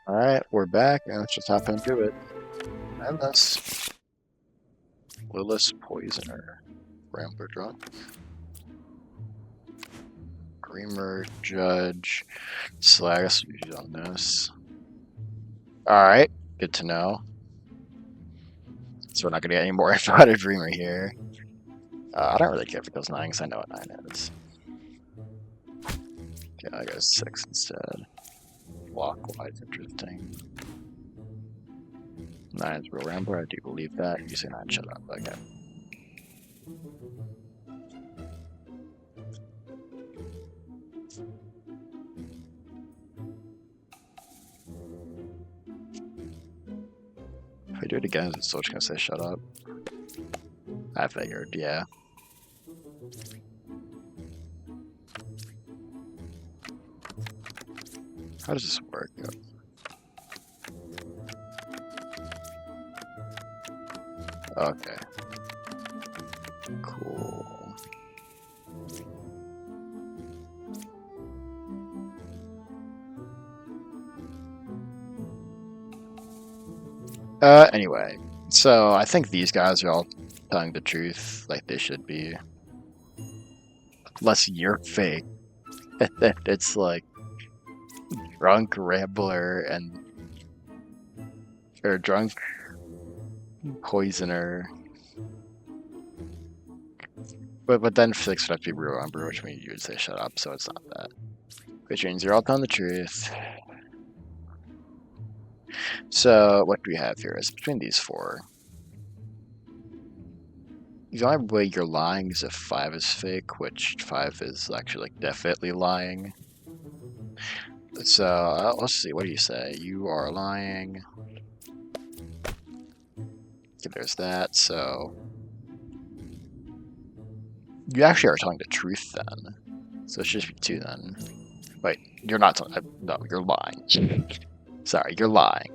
Alright, we're back, and let's just hop into it. And that's Lilith's Poisoner. Rambler Drunk. Dreamer, Judge, Slagus on this. Alright, good to know. So we're not gonna get any more info out of Dreamer here. I don't really care if it goes 9 because I know what 9 is. Okay, I go 6 instead. Clockwise, interesting. 9 is real Rambler, I do believe that. You say 9, shut up. Okay. If I do it again, it's still just gonna say shut up. I figured, yeah. How does this work? Okay. Cool. Anyway, so I think these guys are all telling the truth like they should be. Unless you're fake. It's like drunk rambler and or drunk poisoner. But then 6 would have to be real Umber, which means you would say shut up, so it's not that. Which means you're all telling the truth. So what do we have here? It's between these 4. The only way you're lying is if 5 is fake, which 5 is actually like definitely lying. So let's see, what do you say? You are lying. Okay, there's that, so you actually are telling the truth then. So it should just be 2 then. Wait, you're not telling, no, you're lying. Sorry, you're lying.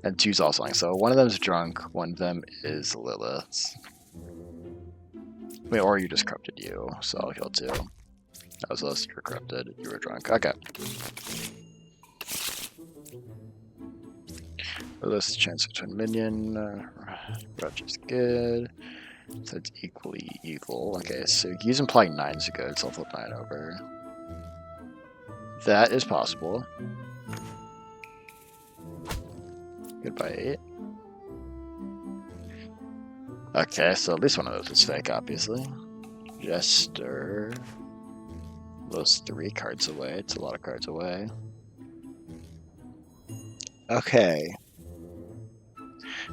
And 2's also lying, so one of them is drunk, one of them is Lilith. Wait, or you just corrupted you, so I'll kill 2. That was us, you were corrupted, you were drunk. Okay. Lilith's chance between minion, Rudge is good. So it's equally equal. Okay, so he's implying 9's good, so I'll flip 9 over. That is possible. Goodbye 8. Okay, so at least one of those is fake, obviously. Jester. Those 3 cards away. It's a lot of cards away. Okay.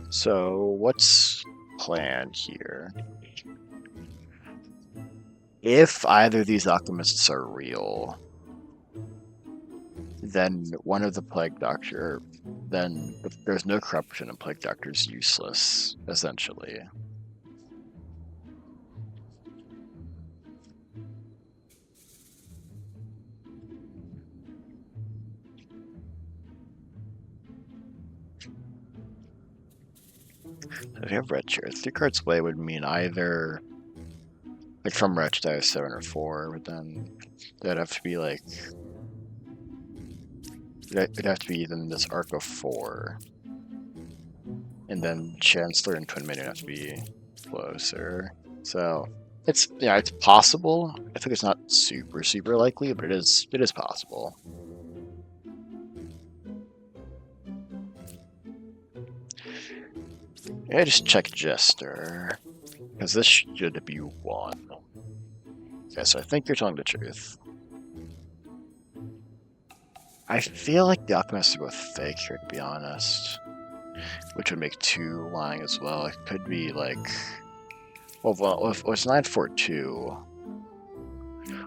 So what's planned here? If either of these alchemists are real, then one of the Plague Doctor, then if there's no corruption, and Plague Doctor's useless, essentially. If you have red chair, 3 cards away would mean either, like from red to either 7 or 4, but then that'd have to be like, it'd have to be then this arc of 4. And then Chancellor and Twin Minion have to be closer. So it's, yeah, it's possible. I think it's not super likely, but it is possible. Yeah, just check Jester, because this should be 1. Okay, so I think you're telling the truth. I feel like the Alchemists are both fake here, to be honest. Which would make 2 lying as well. It could be like, well if it's 942.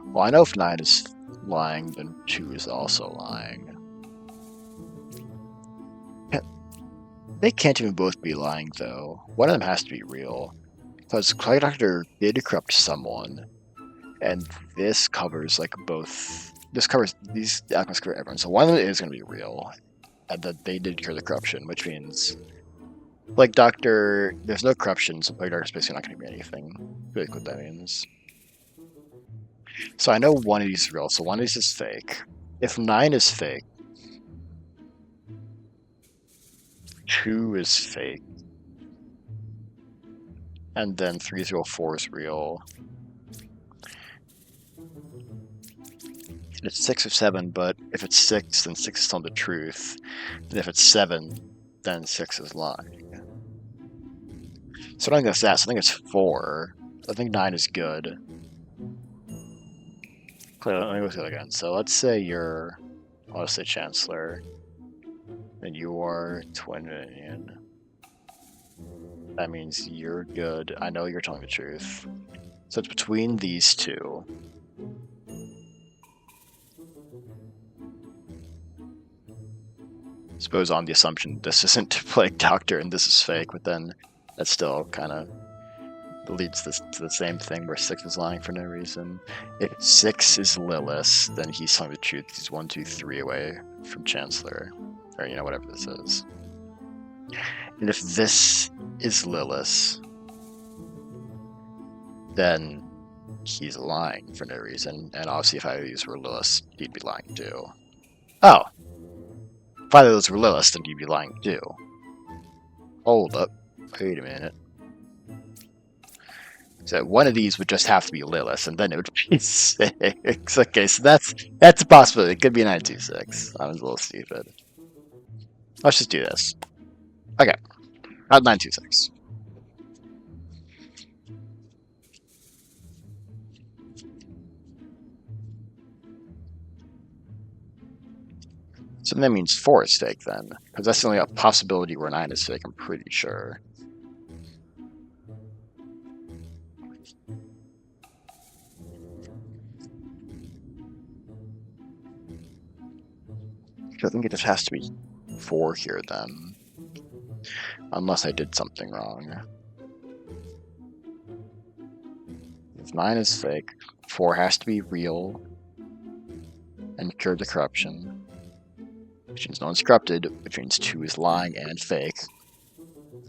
Well, I know if 9 is lying, then 2 is also lying. They can't even both be lying, though. One of them has to be real. Because Plague Doctor did corrupt someone. And this covers, like, both. This covers, these alchemists cover everyone. So one of them is going to be real. And that they did cure the corruption, which means Plague Doctor, there's no corruption, so Plague Doctor is basically not going to be anything. Really what that means. So I know one of these is real, so one of these is fake. If 9 is fake, 2 is fake. And then 304 is real. It's 6 or 7, but if it's 6, then 6 is telling the truth. And if it's 7, then 6 is lying. So I don't think that's that. So I think it's 4. I think 9 is good. Let me go through it again. So let's say you're, I'll say Chancellor, and you are Twin Minion. That means you're good. I know you're telling the truth. So it's between these two. Suppose on the assumption this isn't Plague Doctor and this is fake, but then that still kind of leads to the same thing where 6 is lying for no reason. If 6 is Lilith, then he's telling the truth. He's 1, 2, 3 away from Chancellor, or you know, whatever this is. And if this is Lilith, then he's lying for no reason. And obviously, if either of these were Lilith, he'd be lying too. Oh, if either of those were Lilith, then he'd be lying too. Hold up, wait a minute. So one of these would just have to be Lilith, and then it would be 6. Okay, so that's a possibility. It could be 926. I was a little stupid. Let's just do this. Okay, not 926. So that means 4 is fake then, because that's only a possibility where 9 is fake, I'm pretty sure. I think it just has to be 4 here then. Unless I did something wrong. If 9 is fake, 4 has to be real and cure the corruption. Which means no one's corrupted, which means 2 is lying and fake.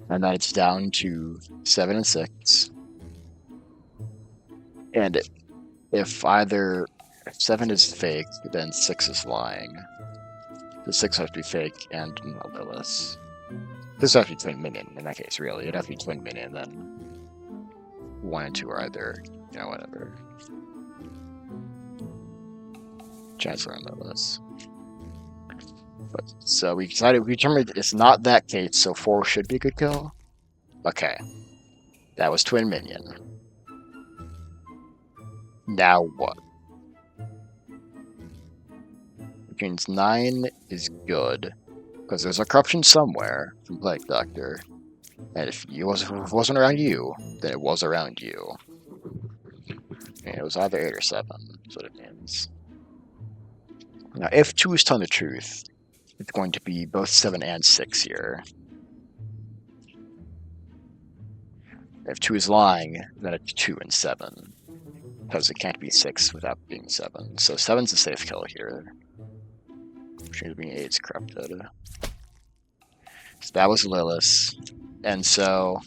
And then it's down to 7 and 6. And if either 7 is fake, then 6 is lying. The 6 has to be fake and not Lilith. This has to be Twin Minion in that case, really. It'd have to be Twin Minion, then 1 and 2 are either, you know, whatever. Chancellor and Lilith. But, so we determined it's not that case, so 4 should be a good kill. Okay. That was Twin Minion. Now what? Which means 9 is good, because there's a corruption somewhere from Plague Doctor. And if it wasn't around you, then it was around you. And it was either 8 or 7, is what it means. Now, if 2 is telling the truth, it's going to be both 7 and 6 here. If 2 is lying, then it's 2 and 7. Because it can't be 6 without being 7. So 7's a safe kill here. Which means being 8's corrupted. So that was Lilith. And so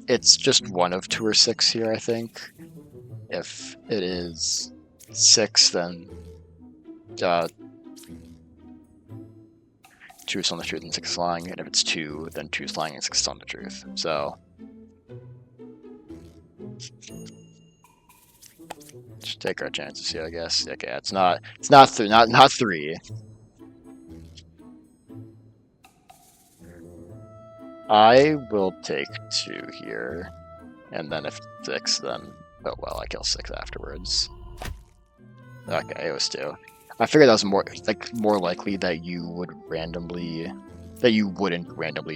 it's just one of 2 or 6 here, I think. If it is 6, then 2 is telling the truth and 6 is lying, and if it's 2, then 2 is lying and 6 is telling the truth. So just take our chances here, I guess. Okay, it's not 3. I will take 2 here, and then if 6, then oh well, I kill 6 afterwards. Okay, it was 2. I figured that was more likely that you wouldn't randomly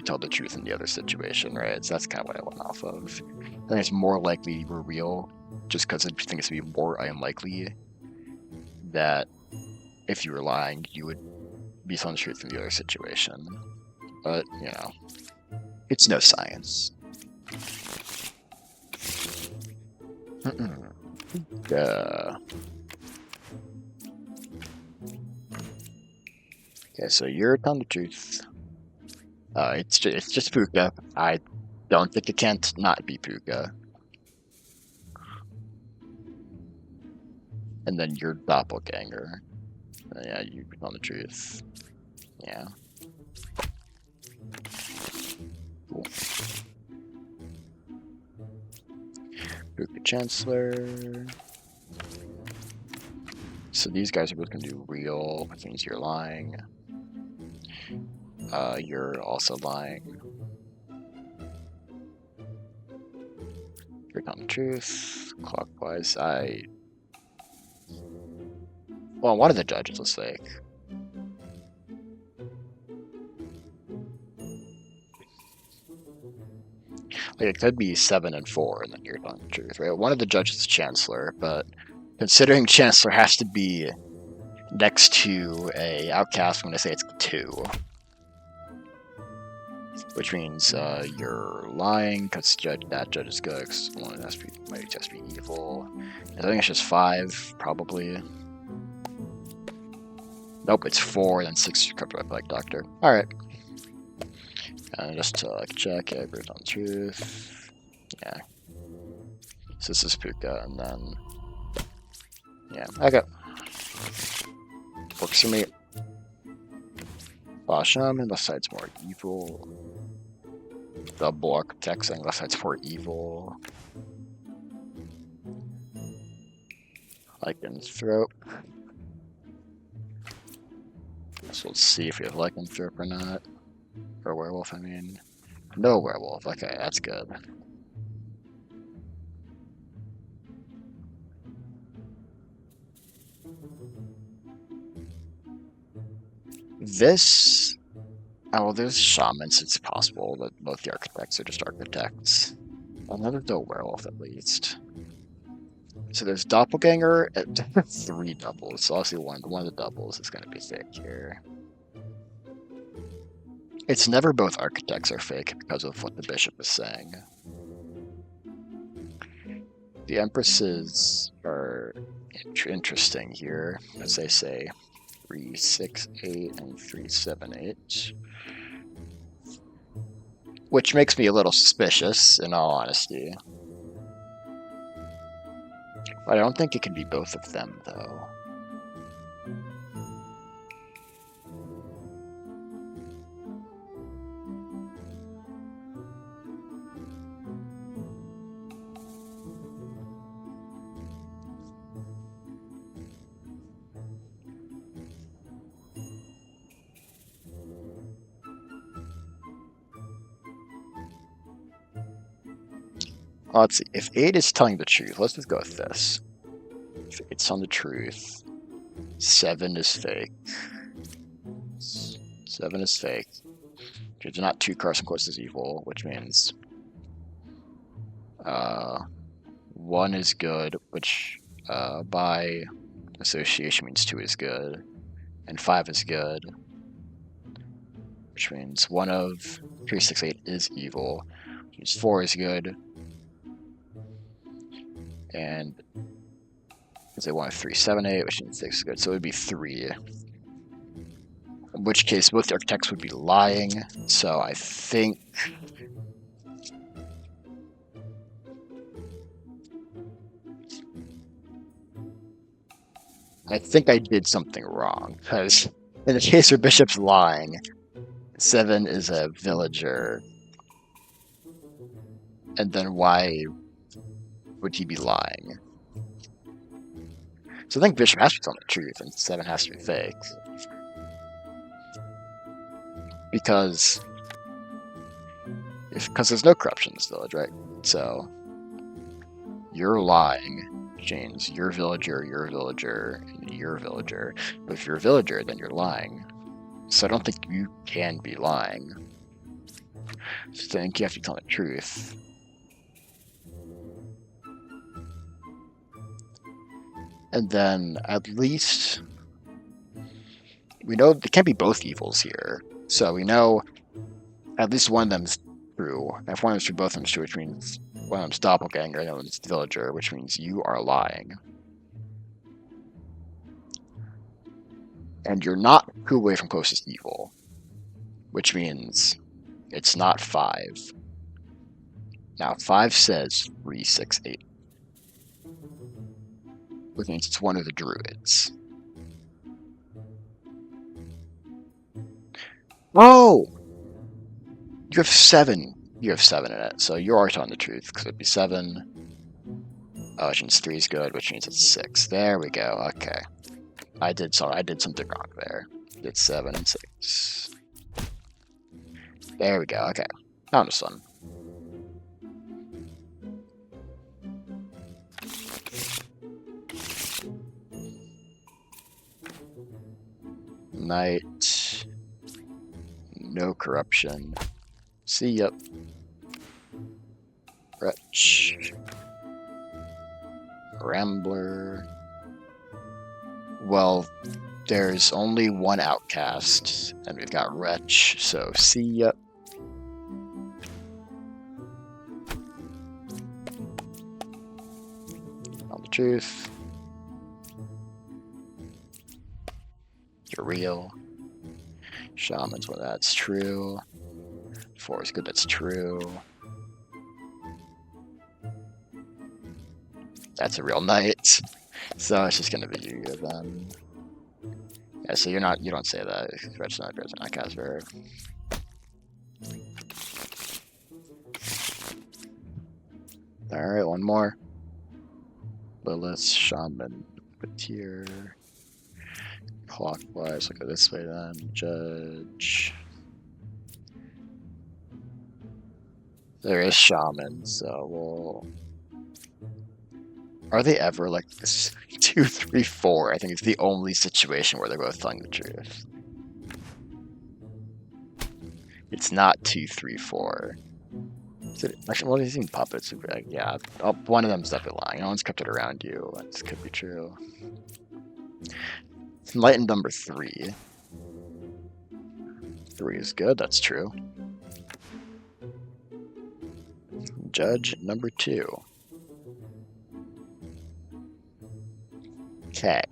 tell the truth in the other situation, right? So that's kind of what I went off of. I think it's more likely you were real, just because I think it's to be more unlikely that if you were lying, you would be telling the truth in the other situation. But you know, it's no science. Okay, so you're telling the truth. It's just Puka. I don't think it can't not be Puka. And then you're doppelganger. Yeah, you're telling the truth. Yeah. Cool. Book the Chancellor. So these guys are both gonna do real, which means you're lying. You're also lying. You're telling the truth. Clockwise, well, one of the judges was fake. Like it could be 7 and 4, and then you're telling the truth, right? One of the judges is Chancellor, but considering Chancellor has to be next to a outcast, I'm gonna say it's 2. Which means you're lying because that judge is good. Cause one has to be, might just be evil. I think it's just 5, probably. Nope, it's 4, and then 6 is corrupted by Black Doctor. Alright. And just to check, yeah, agreed on truth. Yeah. So this is Puka, and then. Yeah, okay. Works for me. Shaman, left side's more evil. Double Architect saying left side's more evil. Lycanthrope. So let's see if we have Lycanthrope or not. Or Werewolf, I mean. No Werewolf. Okay, that's good. This. Oh, well, there's Shamans. It's possible that both the Architects are just Architects. Another no Werewolf, at least. So there's Doppelganger at 3 doubles. So obviously one of the doubles is going to be fake here. It's never both Architects are fake because of what the Bishop is saying. The Empresses are interesting here, as they say 368 and 378. Which makes me a little suspicious, in all honesty. But I don't think it can be both of them, though. Let's see. If 8 is telling the truth, let's just go with this. If 8's telling the truth, 7 is fake. 7 is fake. There's not 2 Carson Quest is evil, which means 1 is good, which by association means 2 is good, and 5 is good, which means 1 of 368 is evil, which means 4 is good, and let's say 1 of 378, which means 6 is good, so it would be 3. In which case, both the Architects would be lying, so I think I did something wrong, because in the case where Bishop's lying, 7 is a villager, and then why would he be lying? So I think Bishop has to be telling the truth, and 7 has to be fake. Because there's no corruption in this village, right? So you're lying, James. You're a villager, and you're a villager. But if you're a villager, then you're lying. So I don't think you can be lying. So I think you have to tell the truth. And then at least we know there can't be both evils here. So we know at least one of them's true. And if one of them's true, both of them's true, which means one of them's doppelganger, and the other one's villager, which means you are lying. And you're not 2 away from closest evil, which means it's not 5. Now 5 says 368, which means it's one of the druids. Oh! You have 7. You have 7 in it, so you are telling the truth, because it'd be 7. Oh, which means 3 is good, which means it's 6. There we go, okay. I did something wrong there. It's 7 and 6. There we go, okay. Found this one. Knight. No corruption. See, yep. Wretch. Rambler. Well, there's only one outcast, and we've got Wretch, so see ya. Tell the truth. You're real. Shaman's well, that's true. 4 is good, that's true. That's a real knight. So it's just gonna be you then. Yeah, so you don't say that. Wretch not present, not cast verb. Alright, one more. Lilith, Shaman, Patir. Clockwise, look at this way then. Judge. There is Shaman, so we'll... Are they ever like this? 2, 3, 4. I think it's the only situation where they're both telling the truth. It's not 2, 3, 4. Actually, well, these seem puppets. Yeah, one of them's definitely lying. No one's kept it around you. This could be true. Enlightened number 3. 3 is good. That's true. Judge number 2. Okay.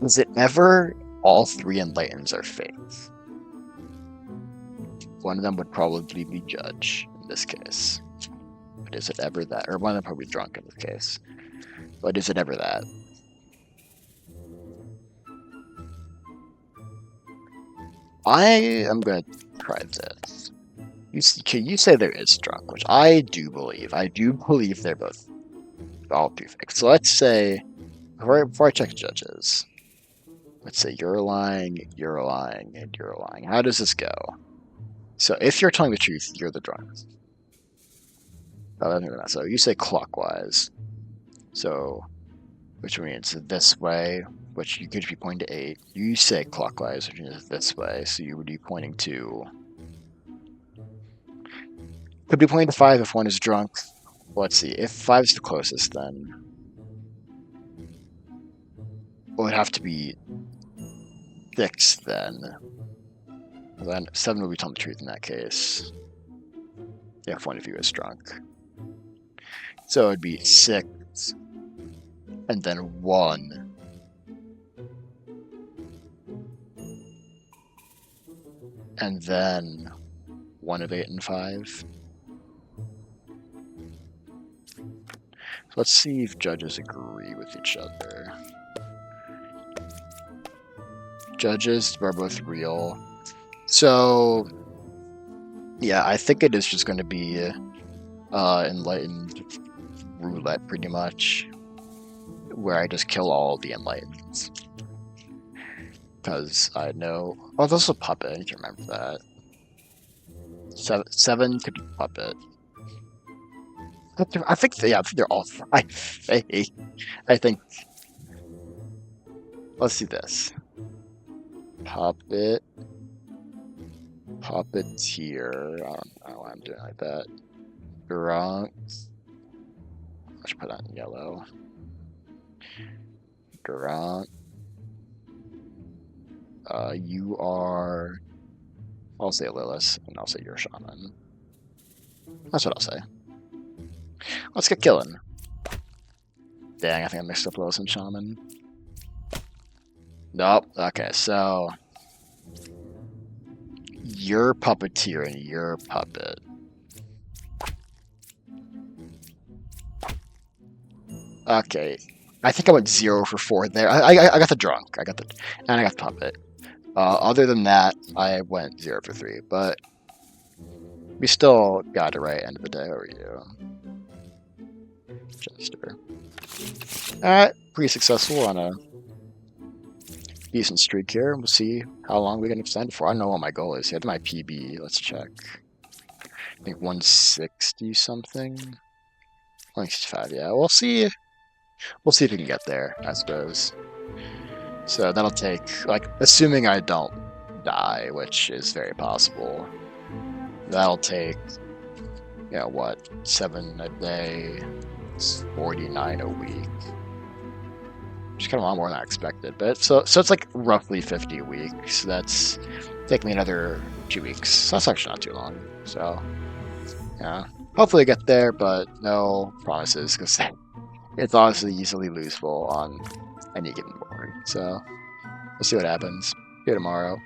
Is it ever all 3 enlightens are fakes? One of them would probably be Judge in this case. But is it ever that? Or one of them probably drunk in this case. But is it ever that? I am going to try this. You say there is drunk, which I do believe. I do believe they're both all 3 fakes. So let's say, before I check Judges, let's say you're lying, and you're lying. How does this go? So if you're telling the truth, you're the drunk. So you say clockwise. So, which means this way, which you could be pointing to 8. You say clockwise, which means this way, so you would be pointing to... Could be pointing to 5 if one is drunk. Well, let's see, if 5 is the closest, then... It would have to be 6 then. Then 7 would be telling the truth in that case. If one of you is drunk. So it would be 6, and then 1. And then 1 of 8 and 5. So let's see if judges agree with each other. Judges are both real. So, yeah, I think it is just going to be enlightened roulette, pretty much, where I just kill all the enlightened. Because I know... Oh, there's a puppet, I need to remember that. 7 could be puppet. I think they're all 5 fake. I think... Let's do this. Puppet. Puppeteer. I don't know why I'm doing like that. Drunk. I should put that in yellow. Drunk. You are... I'll say Lilith, and I'll say you're a shaman. That's what I'll say. Let's get killing. Dang, I think I mixed up Lilith and shaman. Nope. Okay, so... your puppeteer and your puppet. Okay. I think I went 0 for 4 there. I got the drunk. And I got the puppet. Other than that, I went 0 for 3. But we still got it right end of the day. Over you, Chester. Alright, pretty successful on a decent streak here. We'll see how long we can extend it for. I don't know what my goal is. Here's my PB. Let's check. I think 160 something. 165, yeah. We'll see. We'll see if we can get there, I suppose. So that'll take, like, assuming I don't die, which is very possible. That'll take, you know, what, 7 a day, 49 a week. Which kind of a lot more than I expected. But so it's like roughly 50 a week. So that's taking me another 2 weeks. So that's actually not too long. So yeah, hopefully I get there, but no promises because it's honestly easily losable on any given board. So we'll see what happens. See you tomorrow.